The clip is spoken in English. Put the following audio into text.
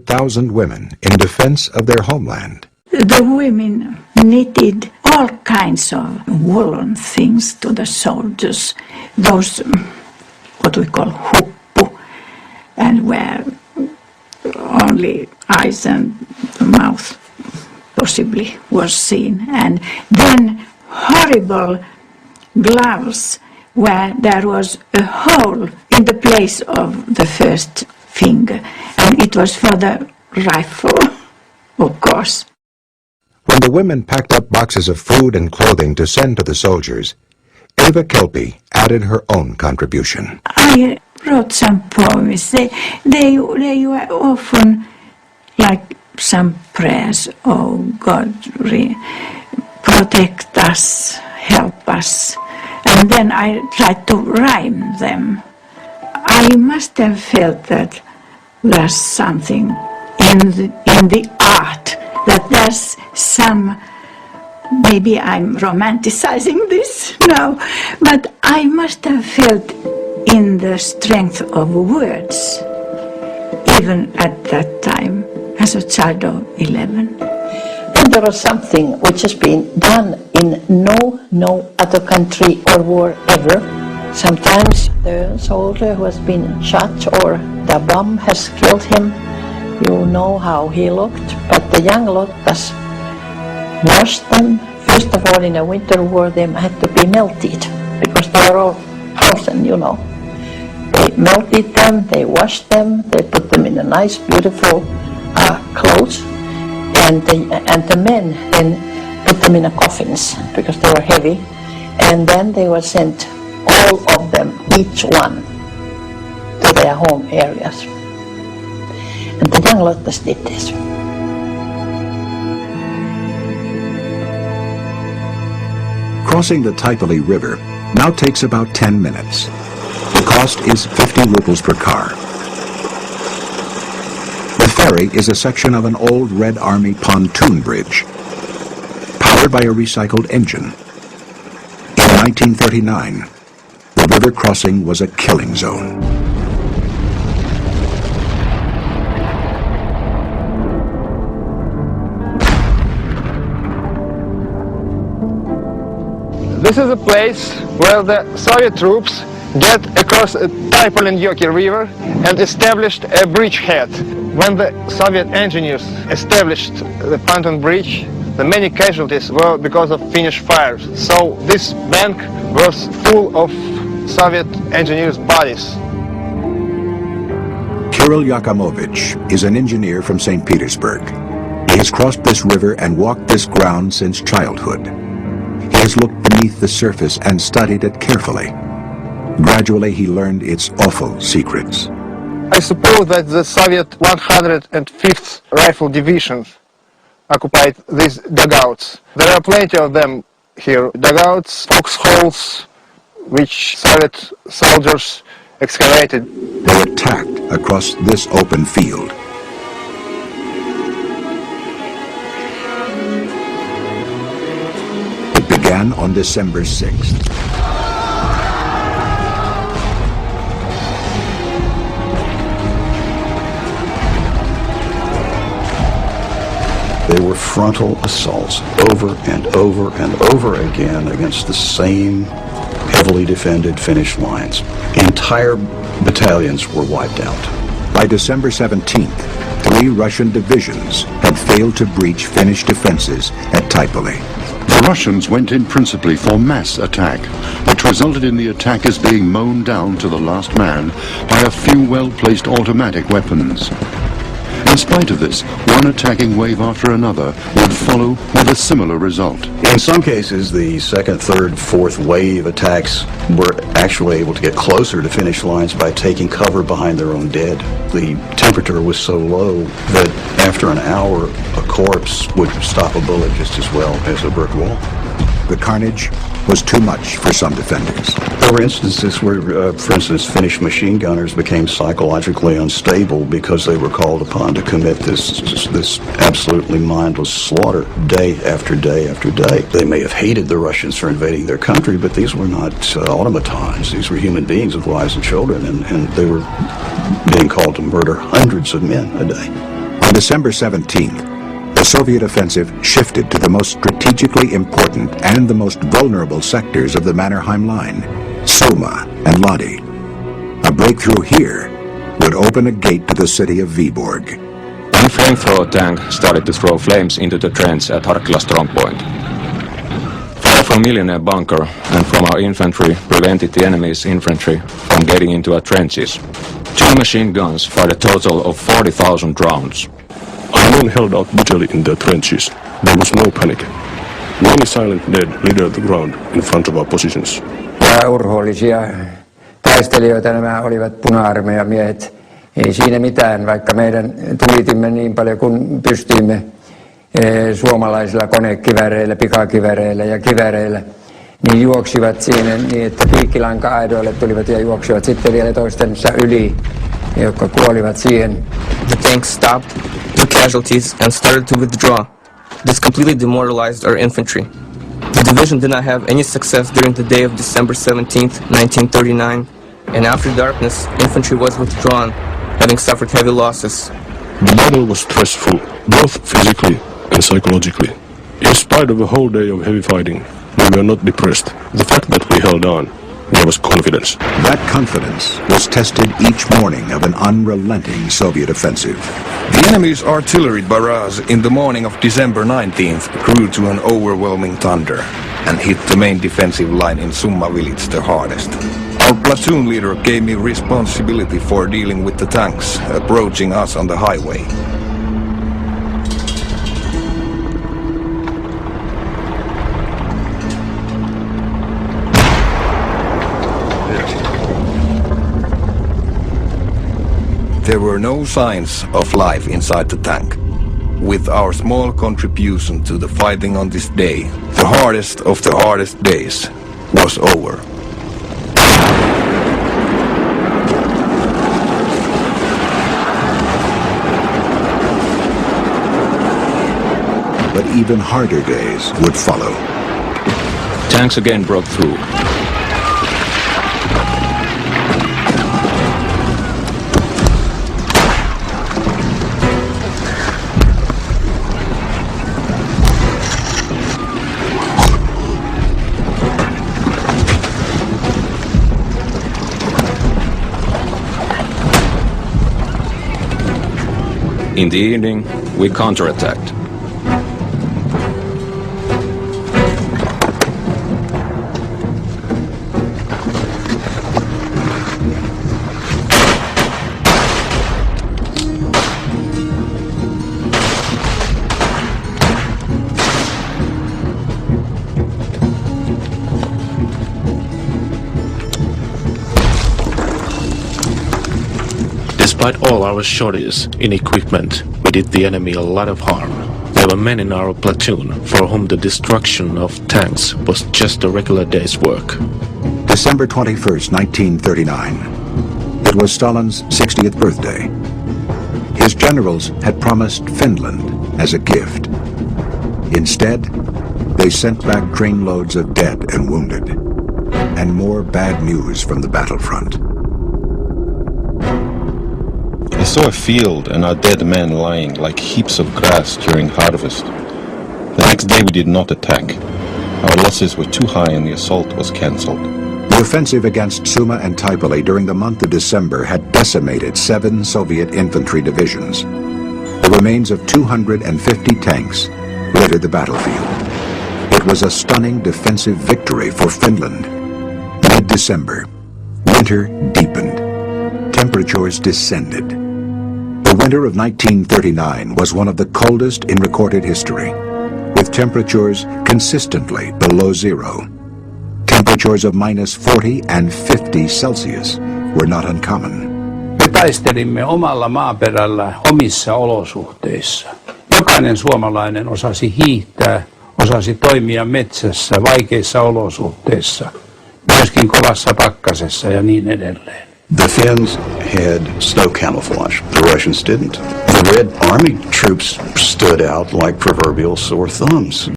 100,000 women in defense of their homeland. The women knitted all kinds of woolen things to the soldiers, those what we call huppu, and where only eyes and mouth possibly was seen, and then horrible gloves where there was a hole in the place of the first finger, and it was for the rifle, of course. When the women packed up boxes of food and clothing to send to the soldiers, Eva Kelpie added her own contribution. I wrote some poems. They were often like some prayers. Oh God, protect us, help us. And then I tried to rhyme them. I must have felt that there's something in the art, that there's some, maybe I'm romanticizing this now, but I must have felt in the strength of words, even at that time, as a child of 11. And there was something which has been done in no other country or war ever. Sometimes the soldier who has been shot or the bomb has killed him, you know how he looked, but the young Lottas washed them. First of all, in a winter war, they had to be melted because they were all frozen, you know. They melted them, they washed them, they put them in a nice, beautiful clothes, and the men then put them in coffins because they were heavy, and then they were sent, all of them, each one, to their home areas. And the young Lottas did this. Crossing the Taipale River now takes about 10 minutes. The cost is 50 rubles per car. The ferry is a section of an old Red Army pontoon bridge, powered by a recycled engine. In 1939, the river crossing was a killing zone. This is a place where the Soviet troops get across the Taipale River and established a bridgehead. When the Soviet engineers established the pontoon bridge, the many casualties were because of Finnish fires. So this bank was full of Soviet engineers' bodies. Kirill Yakimovich is an engineer from St. Petersburg. He has crossed this river and walked this ground since childhood. He has looked beneath the surface and studied it carefully. Gradually, he learned its awful secrets. I suppose that the Soviet 105th Rifle Division occupied these dugouts. There are plenty of them here. Dugouts, foxholes, which Soviet soldiers excavated. They attacked across this open field. It began on December 6th. They were frontal assaults over and over and over again against the same heavily defended Finnish lines. Entire battalions were wiped out. By December 17th, 3 Russian divisions had failed to breach Finnish defenses at Taipale. The Russians went in principally for mass attack, which resulted in the attackers being mown down to the last man by a few well-placed automatic weapons. In spite of this, one attacking wave after another would follow with a similar result. In some cases, the second, third, fourth wave attacks were actually able to get closer to Finnish lines by taking cover behind their own dead. The temperature was so low that after an hour, a corpse would stop a bullet just as well as a brick wall. The carnage was too much for some defenders. There were instances where, for instance, Finnish machine gunners became psychologically unstable because they were called upon to commit this absolutely mindless slaughter day after day after day. They may have hated the Russians for invading their country, but these were not automatons. These were human beings with wives and children, and they were being called to murder hundreds of men a day. December 17th, the Soviet offensive shifted to the most strategically important and the most vulnerable sectors of the Mannerheim Line, Suma and Ladi. A breakthrough here would open a gate to the city of Viborg. One flamethrower tank started to throw flames into the trench at Harkila strongpoint. Fire from Millionaire bunker and from our infantry prevented the enemy's infantry from getting into our trenches. 2 machine guns fired a total of 40,000 rounds. Our men held out brutally in their trenches. There was no panic. Many silent dead littered the ground in front of our positions. Urhoollisia taistelijoita nämä olivat puna-armeijan miehet. Ei siinä mitään, vaikka meidän tulitimme niin paljon kuin pystyimme suomalaisilla konekivääreillä, pikakivääreillä ja kivääreillä, niin juoksivat siinä niin, että piikkilanka-aidoille tulivat ja juoksivat sitten vielä toistensa yli, jotka kuolivat siihen. The tanks stopped, took casualties, and started to withdraw. This completely demoralized our infantry. The division did not have any success during the day of December 17th, 1939, and after darkness, infantry was withdrawn, having suffered heavy losses. The battle was stressful, both physically and psychologically. In spite of a whole day of heavy fighting, we were not depressed. The fact that we held on gave us confidence. That confidence was tested each morning of an unrelenting Soviet offensive. The enemy's artillery barrage in the morning of December 19th grew to an overwhelming thunder and hit the main defensive line in Summa village the hardest. Our platoon leader gave me responsibility for dealing with the tanks approaching us on the highway. There were no signs of life inside the tank. With our small contribution to the fighting on this day, the hardest of the hardest days was over. But even harder days would follow. Tanks again broke through. In the evening, we counterattacked. Despite all our shortages in equipment, we did the enemy a lot of harm. There were men in our platoon for whom the destruction of tanks was just a regular day's work. December 21st, 1939. It was Stalin's 60th birthday. His generals had promised Finland as a gift. Instead, they sent back trainloads of dead and wounded, and more bad news from the battlefront. I saw a field and our dead men lying like heaps of grass during harvest. The next day we did not attack. Our losses were too high and the assault was cancelled. The offensive against Suma and Taipale during the month of December had decimated 7 Soviet infantry divisions. The remains of 250 tanks littered the battlefield. It was a stunning defensive victory for Finland. Mid-December, winter deepened. Temperatures descended. The winter of 1939 was one of the coldest in recorded history, with temperatures consistently below zero. Temperatures of -40 and 50 Celsius were not uncommon. Me taistelimme omalla maaperällä omissa olosuhteissa. Jokainen suomalainen osasi hiihtää, osasi toimia metsässä vaikeissa olosuhteissa, myöskin kovassa pakkasessa ja niin edelleen. The Finns had snow camouflage. The Russians didn't. The Red Army troops stood out like proverbial sore thumbs.